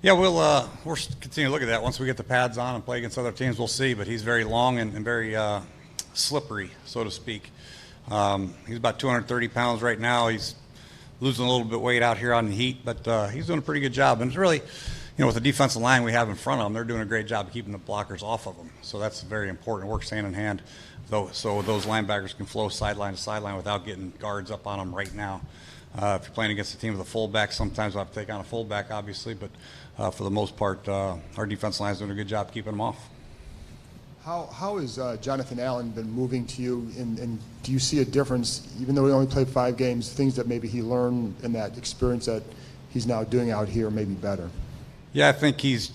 Yeah, we'll continue to look at that. Once we get the pads on and play against other teams, we'll see. But he's very long and very slippery, so to speak. He's about 230 pounds right now. He's losing a little bit of weight out here on the heat, but he's doing a pretty good job. And it's really, with the defensive line we have in front of them, they're doing a great job of keeping the blockers off of them. So that's very important. It works hand in hand, so those linebackers can flow sideline to sideline without getting guards up on them right now. If you're playing against a team with a fullback, sometimes we'll have to take on a fullback, obviously, but for the most part, our defensive line is doing a good job keeping them off. How has Jonathan Allen been moving to you, and do you see a difference, even though he only played 5 games, things that maybe he learned in that experience that he's now doing out here maybe better? Yeah, I think he's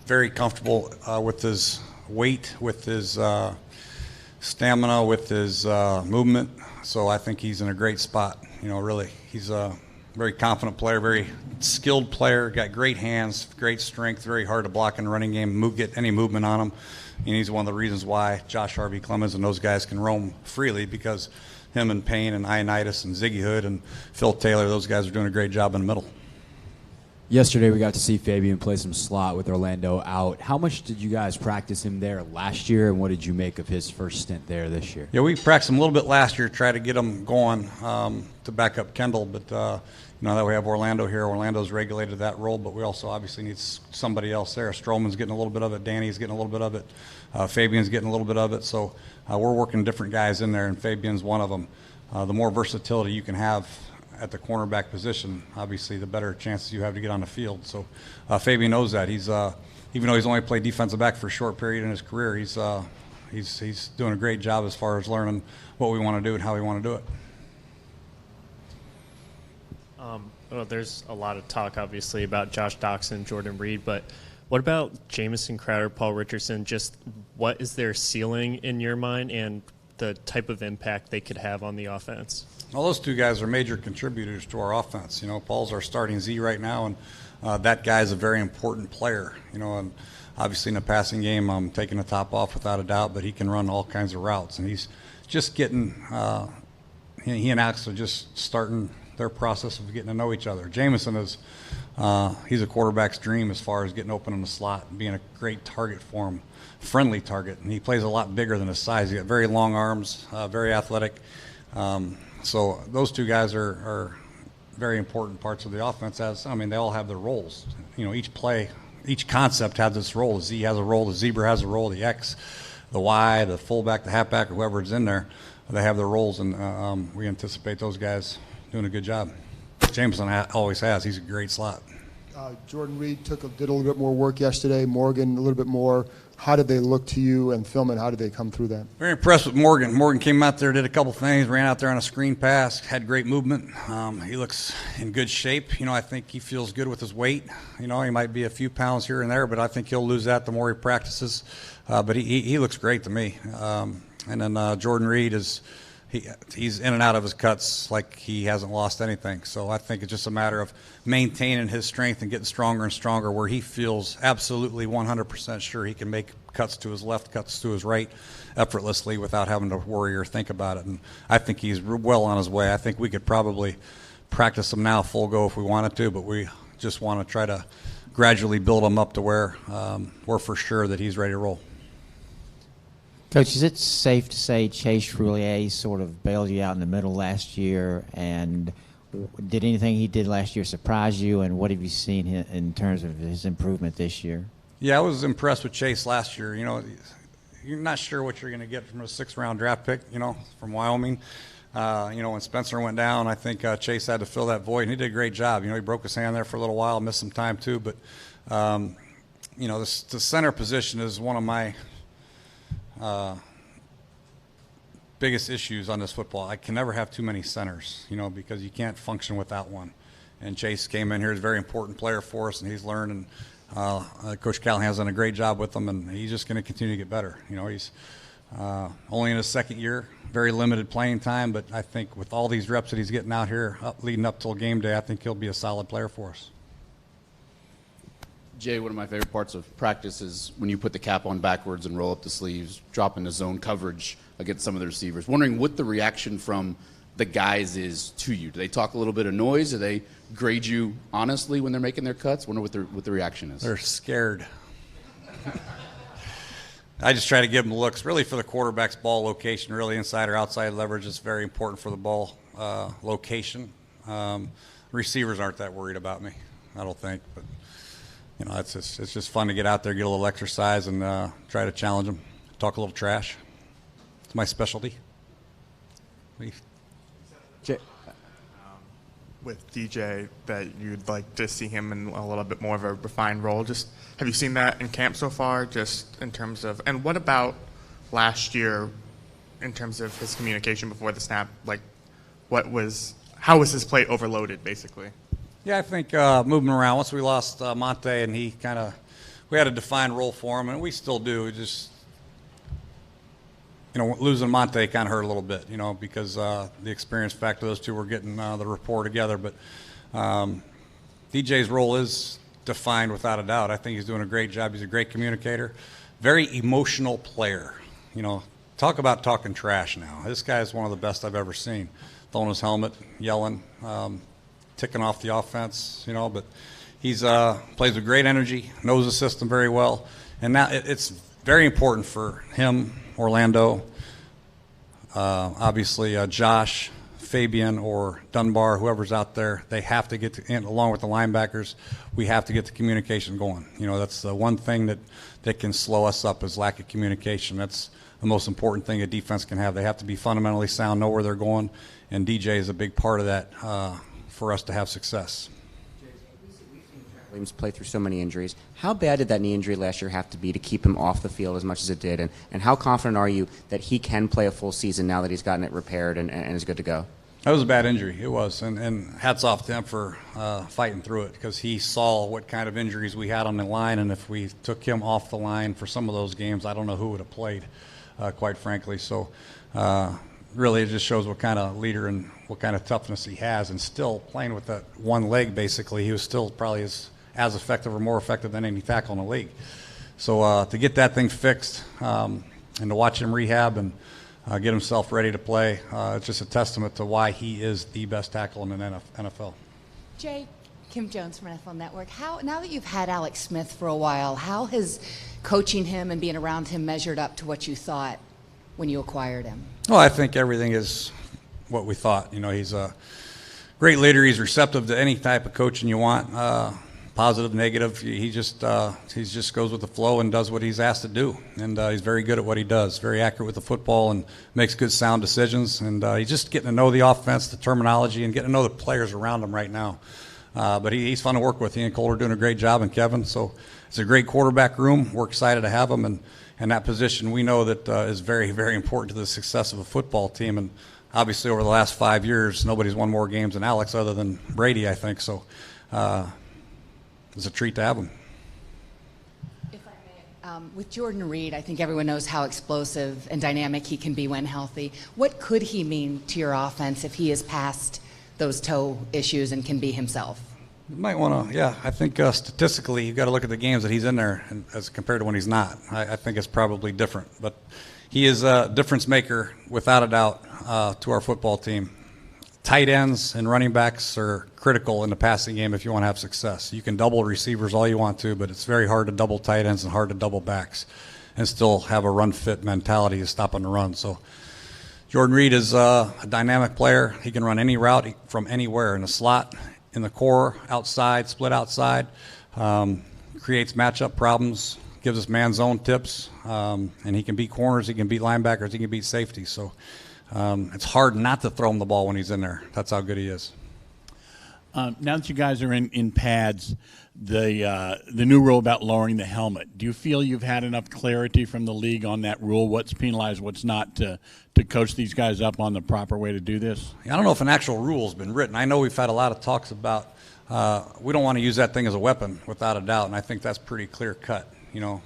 very comfortable with his weight, with his stamina, with his movement. So I think he's in a great spot. Really, he's a very confident player, very skilled player, got great hands, great strength, very hard to block in the running game, get any movement on him. And he's one of the reasons why Josh Harvey Clemens and those guys can roam freely, because him and Payne and Ioannidis and Ziggy Hood and Phil Taylor, those guys are doing a great job in the middle. Yesterday we got to see Fabian play some slot with Orlando out. How much did you guys practice him there last year, and what did you make of his first stint there this year? Yeah, we practiced him a little bit last year, try to get him going to back up Kendall, but now that we have Orlando here, Orlando's regulated that role, but we also obviously need somebody else there. Stroman's getting a little bit of it, Danny's getting a little bit of it, Fabian's getting a little bit of it, so we're working different guys in there, and Fabian's one of them. The more versatility you can have at the cornerback position, obviously the better chances you have to get on the field. So Fabian knows that. He's even though he's only played defensive back for a short period in his career, he's doing a great job as far as learning what we want to do and how we want to do it. Well, there's a lot of talk, obviously, about Josh Doxson, Jordan Reed, but what about Jamison Crowder, Paul Richardson? Just what is their ceiling in your mind, and the type of impact they could have on the offense? Well, those two guys are major contributors to our offense. Paul's our starting Z right now, and that guy's a very important player. And obviously in the passing game, I'm taking the top off without a doubt, but he can run all kinds of routes, and he's just getting. He and Alex are just starting their process of getting to know each other. Jamison is he's a quarterback's dream as far as getting open in the slot and being a great target for him, friendly target, and he plays a lot bigger than his size. He's got very long arms, very athletic. So those two guys are very important parts of the offense. They all have their roles. Each play, each concept has its role. The Z has a role, the zebra has a role, the X, the Y, the fullback, the halfback, or whoever's in there, they have their roles, and we anticipate those guys doing a good job. Jameson always has. He's a great slot. Jordan Reed did a little bit more work yesterday. Morgan a little bit more. How did they look to you, and Philman, how did they come through that? Very impressed with Morgan. Morgan came out there, did a couple things, ran out there on a screen pass, had great movement. He looks in good shape. I think he feels good with his weight. He might be a few pounds here and there, but I think he'll lose that the more he practices. But he looks great to me. And then Jordan Reed he's in and out of his cuts like he hasn't lost anything. So I think it's just a matter of maintaining his strength and getting stronger and stronger, where he feels absolutely 100% sure he can make cuts to his left, cuts to his right effortlessly without having to worry or think about it. And I think he's well on his way. I think we could probably practice him now full go if we wanted to, but we just want to try to gradually build him up to where we're for sure that he's ready to roll. Coach, is it safe to say Chase Roulier sort of bailed you out in the middle last year, and did anything he did last year surprise you, and what have you seen in terms of his improvement this year? Yeah, I was impressed with Chase last year. You're not sure what you're going to get from a 6th-round draft pick, from Wyoming. When Spencer went down, I think Chase had to fill that void, and he did a great job. He broke his hand there for a little while, missed some time too, but, the center position is one of my biggest issues on this football. I can never have too many centers, because you can't function without one. And Chase came in here, is a very important player for us, and he's learned, and Coach Callahan's done a great job with him, and he's just going to continue to get better. He's only in his 2nd year, very limited playing time, but I think with all these reps that he's getting out here leading up till game day, I think he'll be a solid player for us. Jay, one of my favorite parts of practice is when you put the cap on backwards and roll up the sleeves, drop into zone coverage against some of the receivers. Wondering what the reaction from the guys is to you? Do they talk a little bit of noise? Do they grade you honestly when they're making their cuts? Wonder what the reaction is. They're scared. I just try to give them looks. Really, for the quarterback's ball location, really inside or outside leverage is very important for the ball location. Receivers aren't that worried about me, I don't think. But it's just fun to get out there, get a little exercise, and try to challenge them, talk a little trash. It's my specialty. With DJ, that you'd like to see him in a little bit more of a refined role. Just have you seen that in camp so far? Just in terms of, and what about last year in terms of his communication before the snap? Like, how was his plate overloaded, basically? Yeah, I think moving around. Once we lost Monte, and we had a defined role for him, and we still do. We just, losing Monte kind of hurt a little bit, because the experience factor, those two were getting the rapport together. But DJ's role is defined without a doubt. I think he's doing a great job. He's a great communicator, very emotional player. Talk about talking trash now. This guy is one of the best I've ever seen. Throwing his helmet, yelling, ticking off the offense, but he's plays with great energy, knows the system very well. And now it's very important for him, Orlando, obviously Josh, Fabian, or Dunbar, whoever's out there. They have to get to, along with the linebackers, we have to get the communication going. That's the one thing that can slow us up is lack of communication. That's the most important thing a defense can have. They have to be fundamentally sound, know where they're going, and DJ is a big part of that for us to have success. Williams play through so many injuries. How bad did that knee injury last year have to be to keep him off the field as much as it did? And how confident are you that he can play a full season now that he's gotten it repaired and is good to go? That was a bad injury. It was. And hats off to him for fighting through it, because he saw what kind of injuries we had on the line. And if we took him off the line for some of those games, I don't know who would have played, quite frankly. So really it just shows what kind of leader and what kind of toughness he has. And still playing with that one leg, basically, he was still probably as effective or more effective than any tackle in the league. So to get that thing fixed and to watch him rehab and get himself ready to play, it's just a testament to why he is the best tackle in the NFL. Jay, Kim Jones from NFL Network. Now that you've had Alex Smith for a while, how has coaching him and being around him measured up to what you thought when you acquired him? Well, I think everything is what we thought. He's a great leader. He's receptive to any type of coaching you want. Positive, negative. He just goes with the flow and does what he's asked to do, and he's very good at what he does. Very accurate with the football and makes good, sound decisions. And he's just getting to know the offense, the terminology, and getting to know the players around him right now. But he's fun to work with. He and Cole are doing a great job, and Kevin. So it's a great quarterback room. We're excited to have him, and that position we know that is very, very important to the success of a football team. And obviously, over the last 5 years, nobody's won more games than Alex, other than Brady, I think. So. It's a treat to have him. If I may, with Jordan Reed, I think everyone knows how explosive and dynamic he can be when healthy. What could he mean to your offense if he is past those toe issues and can be himself? You might want to, yeah. I think statistically, you've got to look at the games that he's in there as compared to when he's not. I think it's probably different. But he is a difference maker, without a doubt, to our football team. Tight ends and running backs are critical in the passing game if you want to have success. You can double receivers all you want to, but it's very hard to double tight ends and hard to double backs and still have a run-fit mentality to stop on the run. So Jordan Reed is a dynamic player. He can run any route from anywhere, in the slot, in the core, outside, split outside, creates matchup problems, gives us man-zone tips, and he can beat corners, he can beat linebackers, he can beat safety. So it's hard not to throw him the ball when he's in there. That's how good he is. Now that you guys are in pads, the new rule about lowering the helmet, do you feel you've had enough clarity from the league on that rule, what's penalized, what's not, to coach these guys up on the proper way to do this? I don't know if an actual rule has been written. I know we've had a lot of talks about we don't want to use that thing as a weapon, without a doubt, and I think that's pretty clear cut.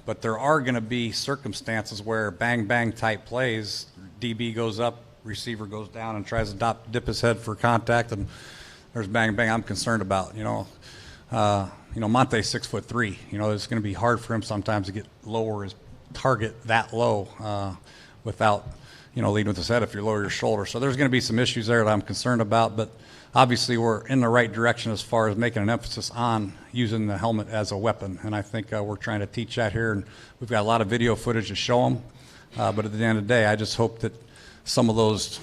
But there are going to be circumstances where bang type plays, DB goes up, receiver goes down and tries to dip his head for contact, and there's bang. I'm concerned about. Monte's 6'3". It's going to be hard for him sometimes to get lower his target that low without leading with his head if you lower your shoulder. So there's going to be some issues there that I'm concerned about, but obviously we're in the right direction as far as making an emphasis on using the helmet as a weapon, and I think we're trying to teach that here, and we've got a lot of video footage to show them. But at the end of the day, I just hope that some of those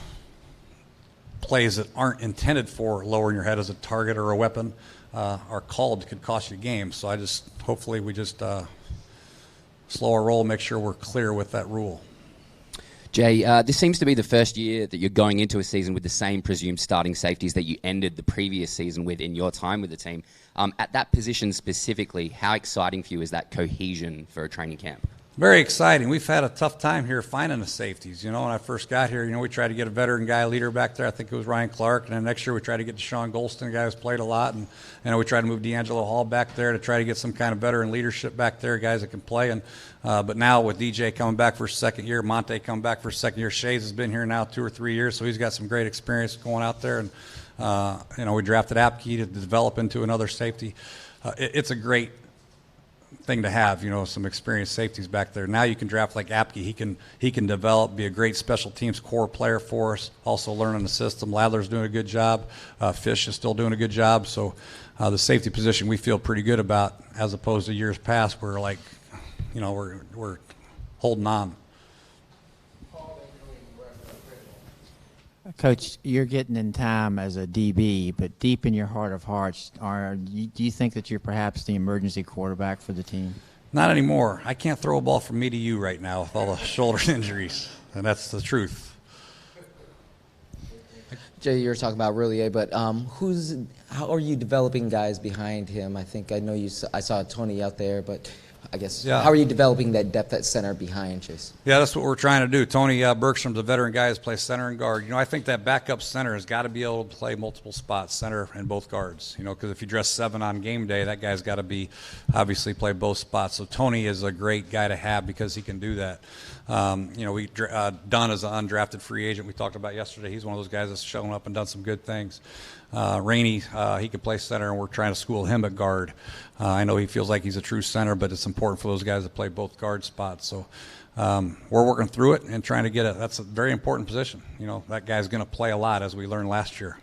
plays that aren't intended for lowering your head as a target or a weapon are called could cost you games. So hopefully we just slow our roll, make sure we're clear with that rule. Jay, this seems to be the first year that you're going into a season with the same presumed starting safeties that you ended the previous season with in your time with the team. At that position specifically, how exciting for you is that cohesion for a training camp? Very exciting. We've had a tough time here finding the safeties. When I first got here, we tried to get a veteran guy leader back there. I think it was Ryan Clark. And then next year we tried to get Deshaun Golston, a guy who's played a lot. And we tried to move D'Angelo Hall back there to try to get some kind of veteran leadership back there, guys that can play. And but now with DJ coming back for his second year, Monte coming back for his second year, Shays has been here now 2 or 3 years, so he's got some great experience going out there. And we drafted Apke to develop into another safety. It's a great thing to have, some experienced safeties back there. Now you can draft like Apke. He can develop, be a great special teams core player for us, also learning the system. Ladler's doing a good job. Fish is still doing a good job. So the safety position we feel pretty good about, as opposed to years past where we're holding on. Coach, you're getting in time as a DB, but deep in your heart of hearts, do you think that you're perhaps the emergency quarterback for the team? Not anymore. I can't throw a ball from me to you right now with all the shoulder injuries, and that's the truth. Jay, you were talking about Roulier, but how are you developing guys behind him? I saw Tony out there, but I guess, how are you developing that depth at center behind Chase? Yeah, that's what we're trying to do. Tony Bergstrom's a veteran guy who's plays center and guard. I think that backup center has got to be able to play multiple spots, center and both guards. Because if you dress 7 on game day, that guy's got to obviously play both spots. So Tony is a great guy to have because he can do that. Dunn is an undrafted free agent we talked about yesterday. He's one of those guys that's shown up and done some good things. Rainey, he can play center, and we're trying to school him at guard. I know he feels like he's a true center, but it's important for those guys to play both guard spots. So we're working through it and trying to that's a very important position. That guy's going to play a lot, as we learned last year.